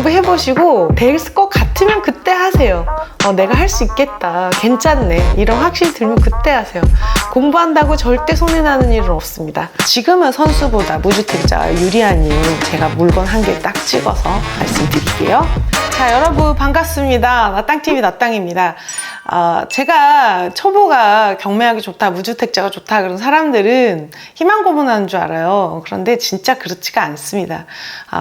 해보시고 될 것 같으면 그때 하세요. 내가 할 수 있겠다, 괜찮네, 이런 확신이 들면 그때 하세요. 공부한다고 절대 손해나는 일은 없습니다. 지금은 선수보다 무주택자가 유리한 이유, 제가 물건 한 개 딱 찍어서 말씀드릴게요. 자, 여러분 반갑습니다. 나땅TV 나땅입니다. 제가 초보가 경매하기 좋다, 무주택자가 좋다 그런 사람들은 희망 고문하는 줄 알아요. 그런데 진짜 그렇지가 않습니다.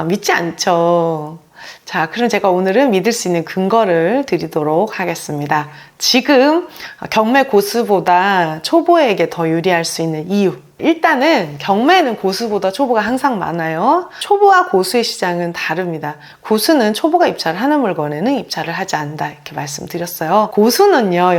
믿지 않죠. 자, 그럼 제가 오늘은 믿을 수 있는 근거를 드리도록 하겠습니다. 지금 경매 고수보다 초보에게 더 유리할 수 있는 이유. 일단은 경매는 고수보다 초보가 항상 많아요. 초보와 고수의 시장은 다릅니다. 고수는 초보가 입찰을 하는 물건에는 입찰을 하지 않는다, 이렇게 말씀드렸어요. 고수는요,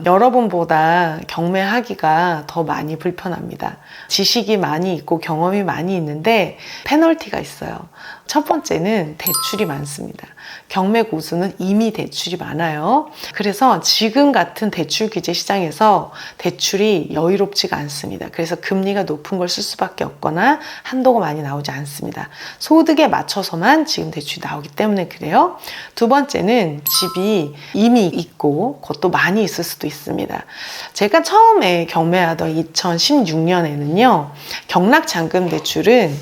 여러분보다 경매하기가 더 많이 불편합니다. 지식이 많이 있고 경험이 많이 있는데 페널티가 있어요. 첫 번째는 대출이 많습니다. 경매 고수는 이미 대출이 많아요. 그래서 지금 같은 대출 규제 시장에서 대출이 여유롭지가 않습니다. 그래서 금리가 높은 걸 쓸 수밖에 없거나 한도가 많이 나오지 않습니다. 소득에 맞춰서만 지금 대출이 나오기 때문에 그래요. 두 번째는 집이 이미 있고 그것도 많이 있을 수도 있습니다. 제가 처음에 경매하던 2016년에는요, 경락잔금 대출은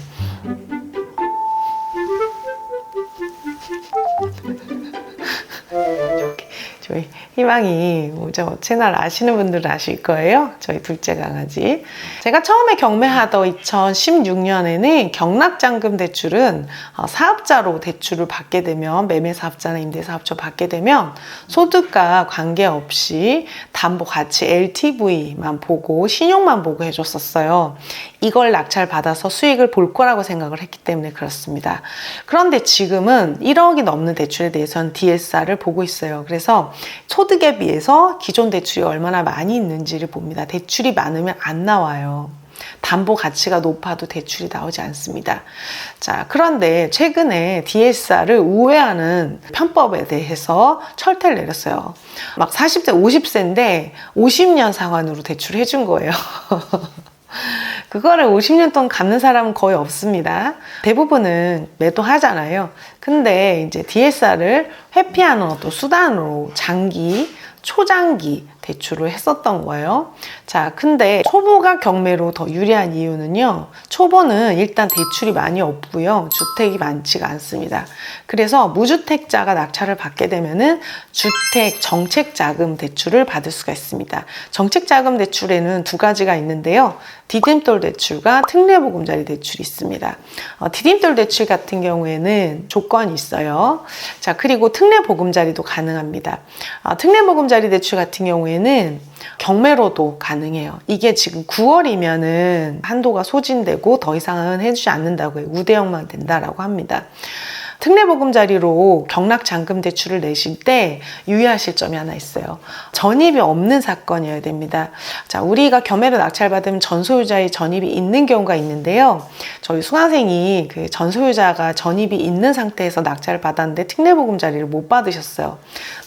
저희 희망이 저 채널 아시는 분들은 아실 거예요. 저희 둘째 강아지. 제가 처음에 경매하던 2016년에는 경락잔금 대출은 사업자로 대출을 받게 되면, 매매사업자나 임대사업자 받게 되면 소득과 관계없이 담보 가치 LTV만 보고 신용만 보고 해줬었어요. 이걸 낙찰받아서 수익을 볼 거라고 생각을 했기 때문에 그렇습니다. 그런데 지금은 1억이 넘는 대출에 대해서는 DSR을 보고 있어요. 그래서 소득에 비해서 기존 대출이 얼마나 많이 있는지를 봅니다. 대출이 많으면 안 나와요. 담보 가치가 높아도 대출이 나오지 않습니다. 자, 그런데 최근에 DSR을 우회하는 편법에 대해서 철퇴를 내렸어요. 막 40세, 50세인데 50년 상환으로 대출을 해준 거예요. 그거를 50년 동안 갚는 사람은 거의 없습니다. 대부분은 매도하잖아요. 근데 이제 DSR을 회피하는 어떤 수단으로 장기, 초장기 대출을 했었던 거예요. 자, 근데 초보가 경매로 더 유리한 이유는요, 초보는 일단 대출이 많이 없고요, 주택이 많지가 않습니다. 그래서 무주택자가 낙찰을 받게 되면은 주택 정책자금 대출을 받을 수가 있습니다. 정책자금 대출에는 두 가지가 있는데요, 디딤돌 대출과 특례보금자리 대출이 있습니다. 디딤돌 대출 같은 경우에는 조건이 있어요. 자, 그리고 특례보금자리도 가능합니다. 특례보금자리 대출 같은 경우에는 경매로도 가능해요. 이게 지금 9월이면은 한도가 소진되고 더 이상은 해주지 않는다고 해요. 우대형만 된다라고 합니다. 특례보금자리로 경락잔금 대출을 내실 때 유의하실 점이 하나 있어요. 전입이 없는 사건이어야 됩니다. 자, 우리가 경매로 낙찰받으면 전소유자의 전입이 있는 경우가 있는데요. 저희 수강생이 그 전소유자가 전입이 있는 상태에서 낙찰을 받았는데 특례보금자리를 못 받으셨어요.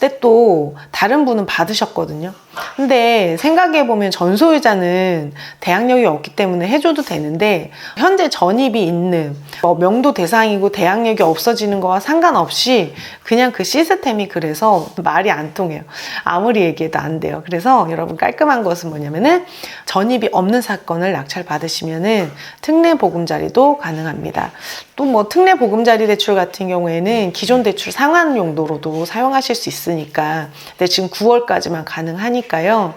근데 또 다른 분은 받으셨거든요. 근데 생각해보면 전소유자는 대항력이 없기 때문에 해줘도 되는데, 현재 전입이 있는 명도 대상이고 대항력이 없어지는 거와 상관없이 그냥 그 시스템이 그래서 말이 안 통해요. 아무리 얘기해도 안 돼요. 그래서 여러분, 깔끔한 것은 뭐냐면은 전입이 없는 사건을 낙찰 받으시면은 특례보금자리도 가능합니다. 또 뭐 특례보금자리 대출 같은 경우에는 기존 대출 상환 용도로도 사용하실 수 있으니까, 근데 지금 9월까지만 가능하니까요,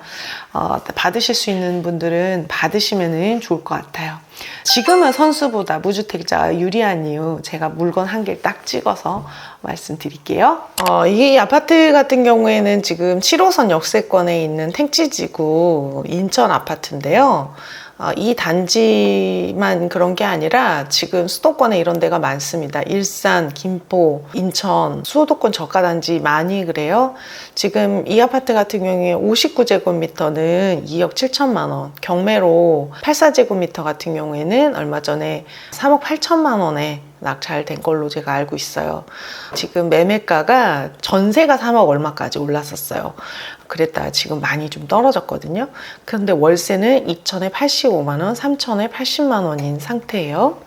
받으실 수 있는 분들은 받으시면 좋을 것 같아요. 지금은 선수보다 무주택자가 유리한 이유, 제가 물건 한 개 딱 찍어서 말씀드릴게요. 이 아파트 같은 경우에는 지금 7호선 역세권에 있는 택지지구 인천 아파트인데요. 이 단지만 그런 게 아니라 지금 수도권에 이런 데가 많습니다. 일산, 김포, 인천, 수도권 저가단지 많이 그래요. 지금 이 아파트 같은 경우에 59제곱미터는 2억 7천만 원, 경매로 84제곱미터 같은 경우에는 얼마 전에 3억 8천만 원에 낙찰된 걸로 제가 알고 있어요. 지금 매매가가 전세가 3억 얼마까지 올랐었어요. 그랬다가 지금 많이 좀 떨어졌거든요. 그런데 월세는 2천에 85만 원, 3천에 80만 원인 상태예요.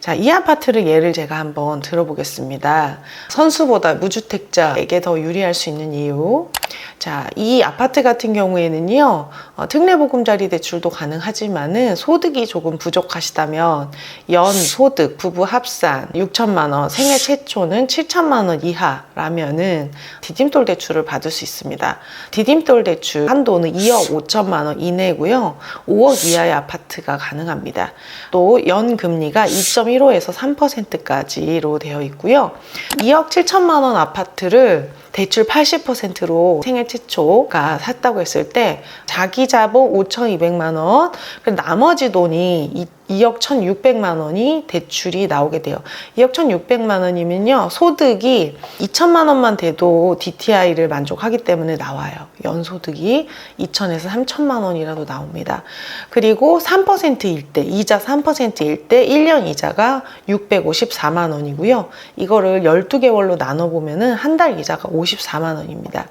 자, 이 아파트를 예를 제가 한번 들어보겠습니다. 선수보다 무주택자에게 더 유리할 수 있는 이유. 자, 이 아파트 같은 경우에는요, 특례보금자리 대출도 가능하지만은 소득이 조금 부족하시다면 연 소득 부부 합산 6천만 원, 생애 최초는 7천만 원 이하라면은 디딤돌 대출을 받을 수 있습니다. 디딤돌 대출 한도는 2억 5천만 원 이내고요, 5억 이하의 아파트가 가능합니다. 또 연금리가 2.15에서 3%까지로 되어 있고요. 2억 7천만 원 아파트를 대출 80%로 생애 최초가 샀다고 했을 때 자기 자본 5,200만 원, 나머지 돈이 2억 1,600만 원이 대출이 나오게 돼요. 2억 1,600만 원이면요, 소득이 2천만 원만 돼도 DTI를 만족하기 때문에 나와요. 연소득이 2천에서 3천만 원이라도 나옵니다. 그리고 3%일 때, 이자 3%일 때 1년 이자가 654만 원이고요. 이거를 12개월로 나눠보면은 한 달 이자가 54만 원입니다.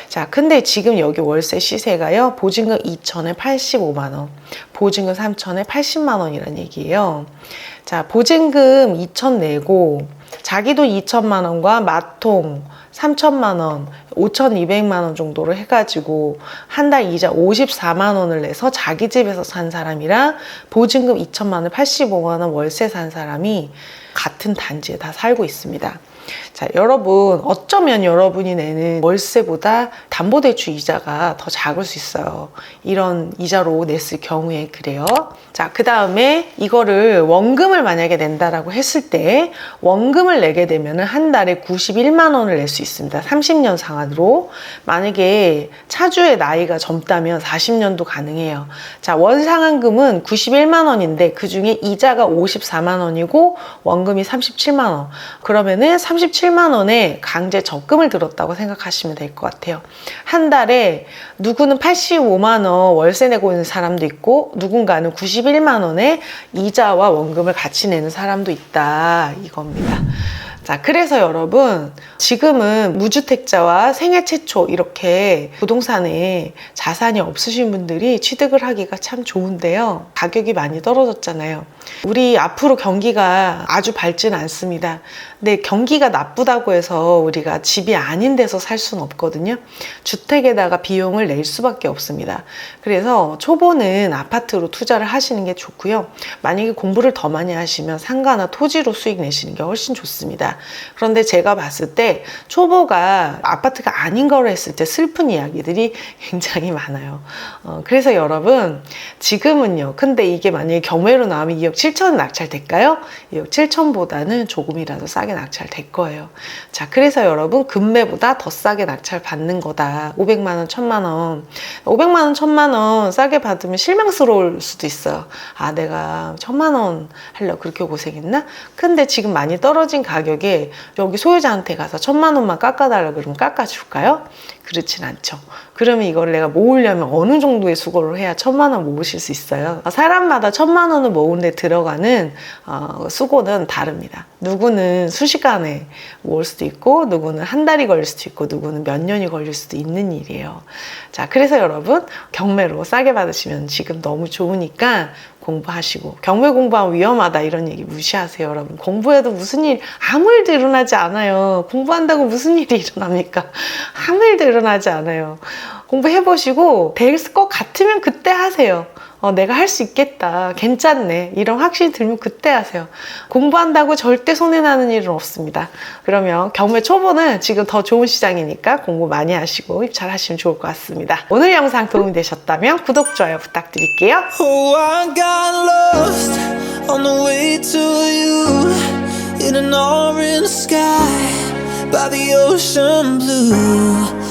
자, 근데 지금 여기 월세 시세가요, 보증금 2천에 85만 원, 보증금 3천에 80만 원이라는 얘기예요. 자, 보증금 2천 내고 자기 돈 2천만 원과 마통 3천만 원, 5,200만 원 정도로 해가지고 한 달 이자 54만 원을 내서 자기 집에서 산 사람이랑 보증금 2천만 원, 85만 원 월세 산 사람이 같은 단지에 다 살고 있습니다. 자, 여러분, 어쩌면 여러분이 내는 월세보다 담보대출 이자가 더 작을 수 있어요. 이런 이자로 냈을 경우에 그래요. 자, 그 다음에 이거를 원금을 만약에 낸다라고 했을 때 원금을 내게 되면 한 달에 91만 원을 낼 수 있습니다. 30년 상환으로. 만약에 차주의 나이가 젊다면 40년도 가능해요. 자, 원상환금은 91만 원인데 그 중에 이자가 54만 원이고 원금이 37만 원. 그러면은 37만 원에 강제 적금을 들었다고 생각하시면 될 것 같아요. 한 달에 누구는 85만 원 월세 내고 있는 사람도 있고 누군가는 91만 원에 이자와 원금을 같이 내는 사람도 있다, 이겁니다. 자, 그래서 여러분, 지금은 무주택자와 생애 최초 이렇게 부동산에 자산이 없으신 분들이 취득을 하기가 참 좋은데요, 가격이 많이 떨어졌잖아요. 우리 앞으로 경기가 아주 밝지는 않습니다. 근데 경기가 나쁘다고 해서 우리가 집이 아닌 데서 살 수는 없거든요. 주택에다가 비용을 낼 수밖에 없습니다. 그래서 초보는 아파트로 투자를 하시는 게 좋고요. 만약에 공부를 더 많이 하시면 상가나 토지로 수익 내시는 게 훨씬 좋습니다. 그런데 제가 봤을 때 초보가 아파트가 아닌 거로 했을 때 슬픈 이야기들이 굉장히 많아요. 그래서 여러분, 지금은요, 근데 이게 만약에 경매로 나오면 2억 7천 낙찰될까요? 2억 7천보다는 조금이라도 싸게 낙찰될 거예요. 자, 그래서 여러분, 금매보다 더 싸게 낙찰 받는 거다. 500만 원, 1000만 원. 500만 원, 1000만 원 싸게 받으면 실망스러울 수도 있어요. 아, 내가 1000만 원 하려고 그렇게 고생했나? 근데 지금 많이 떨어진 가격에 여기 소유자한테 가서 1000만 원만 깎아달라 그러면 깎아줄까요? 그렇진 않죠. 그러면 이걸 내가 모으려면 어느 정도의 수고를 해야 1000만 원 모으실 수 있어요? 사람마다 1000만 원을 모으는 데 들어가는 수고는 다릅니다. 누구는 순식간에 모을 수도 있고, 누구는 한 달이 걸릴 수도 있고, 누구는 몇 년이 걸릴 수도 있는 일이에요. 자, 그래서 여러분, 경매로 싸게 받으시면 지금 너무 좋으니까 공부하시고, 경매 공부하면 위험하다 이런 얘기 무시하세요. 여러분, 공부해도 무슨 일, 아무 일도 일어나지 않아요. 공부한다고 무슨 일이 일어납니까? 아무 일도 일어나지 않아요. 공부해보시고 될 것 같으면 그때 하세요. 내가 할 수 있겠다, 괜찮네, 이런 확신이 들면 그때 하세요. 공부한다고 절대 손해나는 일은 없습니다. 그러면 경매 초보는 지금 더 좋은 시장이니까 공부 많이 하시고 입찰 하시면 좋을 것 같습니다. 오늘 영상 도움이 되셨다면 구독, 좋아요 부탁드릴게요. Oh, I got lost on the way to you in an orange sky by the ocean blue.